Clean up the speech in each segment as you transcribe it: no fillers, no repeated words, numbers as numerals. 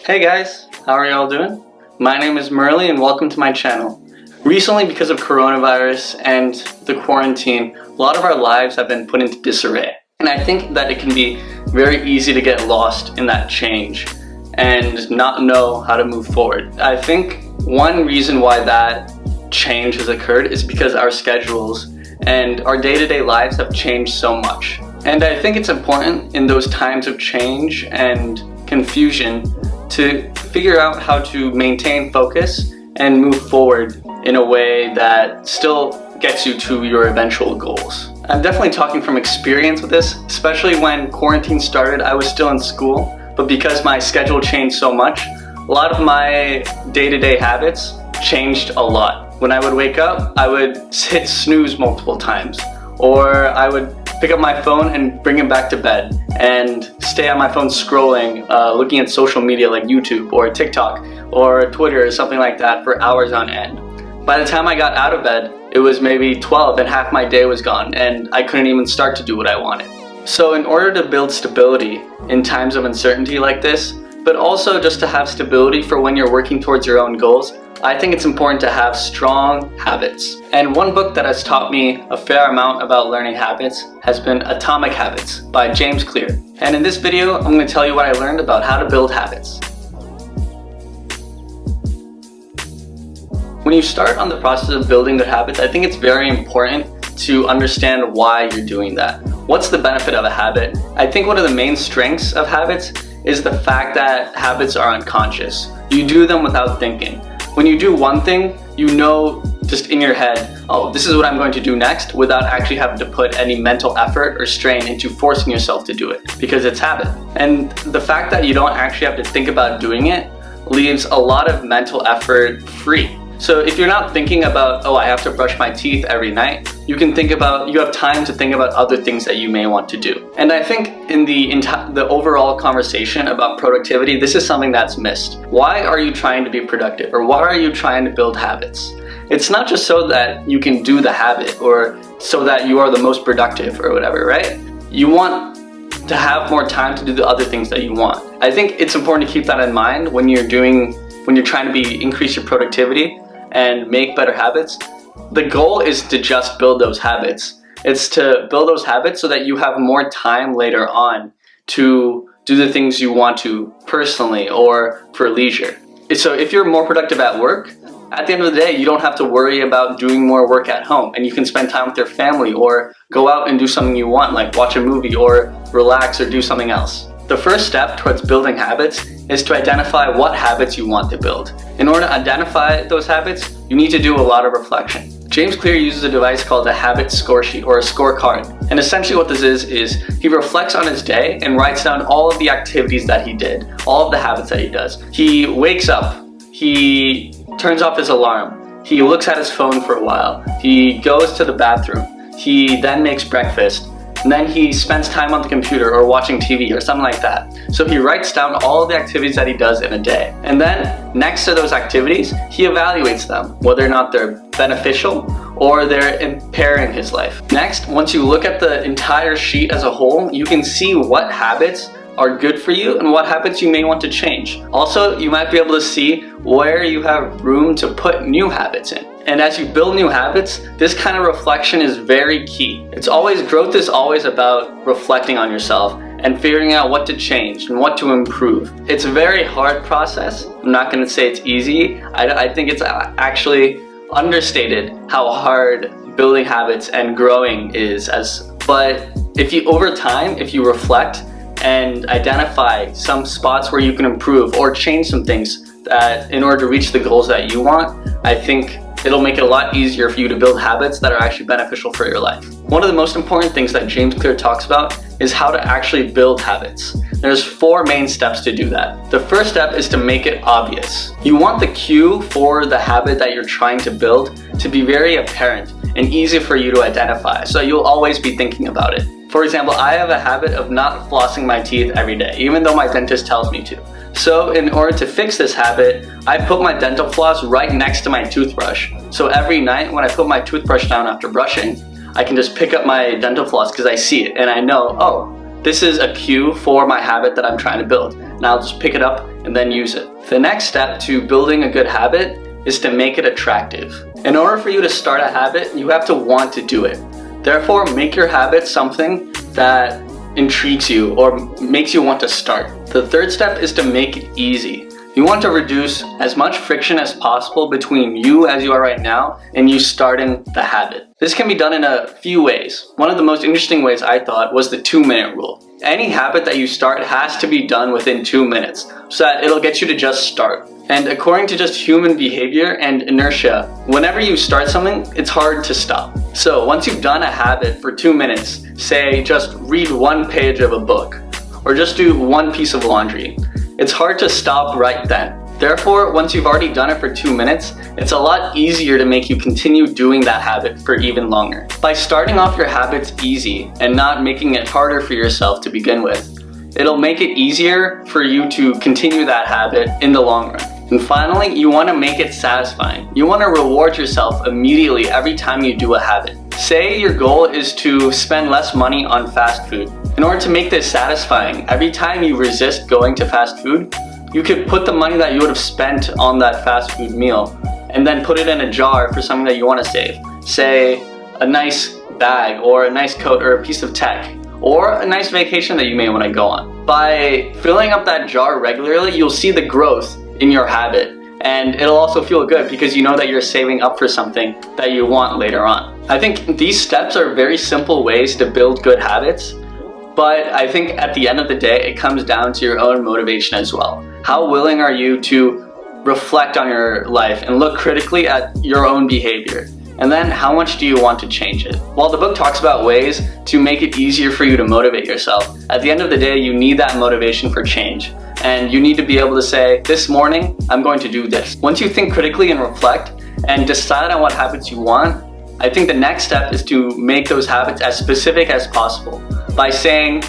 Hey guys, how are y'all doing? My name is Murali and welcome to my channel. Recently, because of coronavirus and the quarantine, a lot of our lives have been put into disarray. And I think that it can be very easy to get lost in that change and not know how to move forward. I think one reason why that change has occurred is because our schedules and our day-to-day lives have changed so much. And I think it's important in those times of change and confusion to figure out how to maintain focus and move forward in a way that still gets you to your eventual goals. I'm definitely talking from experience with this, especially when quarantine started. I was still in school, but because my schedule changed so much, a lot of my day-to-day habits changed a lot. When I would wake up, I would hit snooze multiple times, or I would pick up my phone and bring it back to bed and stay on my phone scrolling, looking at social media like YouTube or TikTok or Twitter or something like that for hours on end. By the time I got out of bed, it was maybe 12 and half my day was gone and I couldn't even start to do what I wanted. So in order to build stability in times of uncertainty like this, but also just to have stability for when you're working towards your own goals, I think it's important to have strong habits. And one book that has taught me a fair amount about learning habits has been Atomic Habits by James Clear. And in this video, I'm going to tell you what I learned about how to build habits. When you start on the process of building good habits, I think it's very important to understand why you're doing that. What's the benefit of a habit? I think one of the main strengths of habits is the fact that habits are unconscious. You do them without thinking. When you do one thing, you know just in your head, oh, this is what I'm going to do next, without actually having to put any mental effort or strain into forcing yourself to do it, because it's habit. And the fact that you don't actually have to think about doing it leaves a lot of mental effort free. So if you're not thinking about, oh, I have to brush my teeth every night, you have time to think about other things that you may want to do. And I think in the overall conversation about productivity, this is something that's missed. Why are you trying to be productive? Or why are you trying to build habits? It's not just so that you can do the habit or so that you are the most productive or whatever, right? You want to have more time to do the other things that you want. I think it's important to keep that in mind when you're trying to increase your productivity and make better habits. The goal is to just build those habits. It's to build those habits so that you have more time later on to do the things you want to personally or for leisure. So if you're more productive at work, at the end of the day, you don't have to worry about doing more work at home, and you can spend time with your family or go out and do something you want, like watch a movie or relax or do something else. The first step towards building habits is to identify what habits you want to build. In order to identify those habits, you need to do a lot of reflection. James Clear uses a device called a habit score sheet or a scorecard. And essentially what this is he reflects on his day and writes down all of the activities that he did, all of the habits that he does. He wakes up, he turns off his alarm, he looks at his phone for a while, he goes to the bathroom, he then makes breakfast, and then he spends time on the computer or watching TV or something like that. So he writes down all of the activities that he does in a day. And then next to those activities, he evaluates them, whether or not they're beneficial or they're impairing his life. Next, once you look at the entire sheet as a whole, you can see what habits are good for you and what habits you may want to change. Also, you might be able to see where you have room to put new habits in. And as you build new habits, this kind of reflection is very key. Growth is always about reflecting on yourself and figuring out what to change and what to improve. It's a very hard process. I'm not going to say it's easy. I think it's actually understated how hard building habits and growing is. But if you reflect and identify some spots where you can improve or change some things in order to reach the goals that you want, I think it'll make it a lot easier for you to build habits that are actually beneficial for your life. One of the most important things that James Clear talks about is how to actually build habits. There's 4 main steps to do that. The first step is to make it obvious. You want the cue for the habit that you're trying to build to be very apparent and easy for you to identify, so you'll always be thinking about it. For example, I have a habit of not flossing my teeth every day, even though my dentist tells me to. So in order to fix this habit, I put my dental floss right next to my toothbrush. So every night when I put my toothbrush down after brushing, I can just pick up my dental floss because I see it and I know, oh, this is a cue for my habit that I'm trying to build, and I'll just pick it up and then use it. The next step to building a good habit is to make it attractive. In order for you to start a habit, you have to want to do it. Therefore, make your habit something that intrigues you or makes you want to start. The third step is to make it easy. You want to reduce as much friction as possible between you as you are right now and you starting the habit. This can be done in a few ways. One of the most interesting ways I thought was the 2-minute rule. Any habit that you start has to be done within 2 minutes so that it'll get you to just start. And according to just human behavior and inertia, whenever you start something, it's hard to stop. So once you've done a habit for 2 minutes, say just read 1 page of a book or just do 1 piece of laundry, it's hard to stop right then. Therefore, once you've already done it for 2 minutes, it's a lot easier to make you continue doing that habit for even longer. By starting off your habits easy and not making it harder for yourself to begin with, it'll make it easier for you to continue that habit in the long run. And finally, you want to make it satisfying. You want to reward yourself immediately every time you do a habit. Say your goal is to spend less money on fast food. In order to make this satisfying, every time you resist going to fast food, you could put the money that you would have spent on that fast food meal and then put it in a jar for something that you want to save. Say a nice bag or a nice coat or a piece of tech or a nice vacation that you may want to go on. By filling up that jar regularly, you'll see the growth in your habit, and it'll also feel good because you know that you're saving up for something that you want later on. I think these steps are very simple ways to build good habits, but I think at the end of the day, it comes down to your own motivation as well. How willing are you to reflect on your life and look critically at your own behavior? And then how much do you want to change it? While the book talks about ways to make it easier for you to motivate yourself, at the end of the day, you need that motivation for change. And you need to be able to say, this morning, I'm going to do this. Once you think critically and reflect and decide on what habits you want, I think the next step is to make those habits as specific as possible. By saying,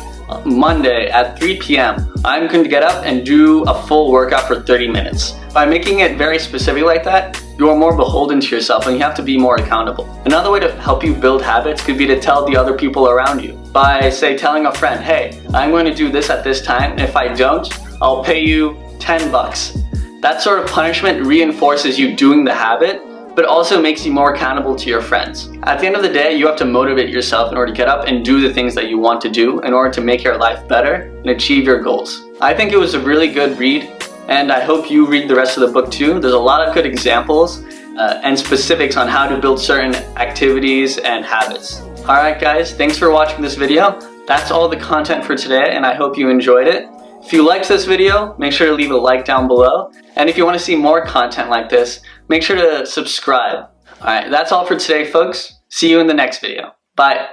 Monday at 3 p.m., I'm going to get up and do a full workout for 30 minutes. By making it very specific like that, you are more beholden to yourself and you have to be more accountable. Another way to help you build habits could be to tell the other people around you. By, say, telling a friend, hey, I'm going to do this at this time, and if I don't, I'll pay you $10. That sort of punishment reinforces you doing the habit, but also makes you more accountable to your friends. At the end of the day, you have to motivate yourself in order to get up and do the things that you want to do in order to make your life better and achieve your goals. I think it was a really good read, and I hope you read the rest of the book too. There's a lot of good examples and specifics on how to build certain activities and habits. Alright guys, thanks for watching this video. That's all the content for today, and I hope you enjoyed it. If you liked this video, make sure to leave a like down below. And if you want to see more content like this, make sure to subscribe. Alright, that's all for today, folks. See you in the next video. Bye.